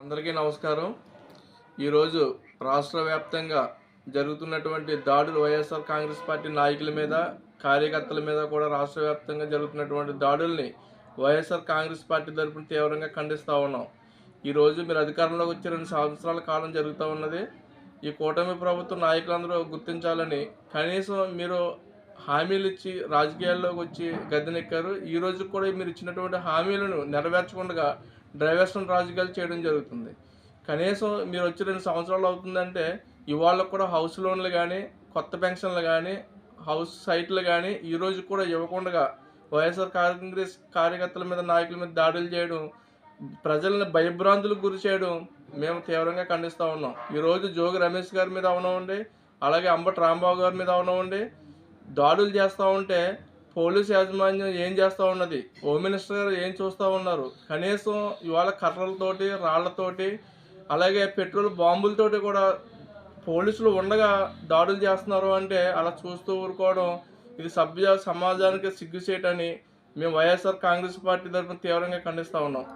అందరికీ నమస్కారం. ఈరోజు రాష్ట్ర వ్యాప్తంగా జరుగుతున్నటువంటి దాడులు వైఎస్ఆర్ కాంగ్రెస్ పార్టీ నాయకుల మీద, కార్యకర్తల మీద కూడా రాష్ట్ర వ్యాప్తంగా జరుగుతున్నటువంటి దాడుల్ని వైఎస్ఆర్ కాంగ్రెస్ పార్టీ తరపున తీవ్రంగా ఖండిస్తూ ఉన్నాం. ఈరోజు మీరు అధికారంలోకి వచ్చి 2 సంవత్సరాల కాలం జరుగుతూ ఉన్నది. ఈ కూటమి ప్రభుత్వ నాయకులందరూ గుర్తించాలని కనీసం మీరు హామీలు ఇచ్చి రాజకీయాల్లోకి వచ్చి గద్దెనెక్కారు. ఈ రోజు కూడా మీరు ఇచ్చినటువంటి హామీలను నెరవేర్చకుండా డైవర్షన్ రాజకీయాలు చేయడం జరుగుతుంది. కనీసం మీరు వచ్చి 2 సంవత్సరాలు అవుతుందంటే ఇవాళ కూడా హౌస్ లోన్లు కానీ, కొత్త పెన్షన్లు కానీ, హౌస్ సైట్లు కానీ ఈరోజు కూడా ఇవ్వకుండా వైఎస్ఆర్ కాంగ్రెస్ కార్యకర్తల మీద, నాయకుల మీద దాడులు చేయడం, ప్రజలను భయభ్రాంతులకు గురి చేయడం మేము తీవ్రంగా ఖండిస్తూ ఉన్నాం. ఈరోజు జోగి రమేష్ గారి మీద అవనవండి, అలాగే అంబటి రాంబాబు గారి మీద అవనవండి, దాడులు చేస్తూ ఉంటే పోలీసు యాజమాన్యం ఏం చేస్తూ ఉన్నది, హోమ్ మినిస్టర్ గారు ఏం చూస్తూ ఉన్నారు? కనీసం ఇవాళ కర్రలతోటి, రాళ్లతోటి, అలాగే పెట్రోల్ బాంబులతోటి కూడా పోలీసులు ఉండగా దాడులు చేస్తున్నారు అంటే అలా చూస్తూ ఊరుకోవడం ఇది సభ్య సమాజానికి సిగ్గుచేటని మేము వైఎస్ఆర్ కాంగ్రెస్ పార్టీ తరఫున తీవ్రంగా ఖండిస్తూ ఉన్నాం.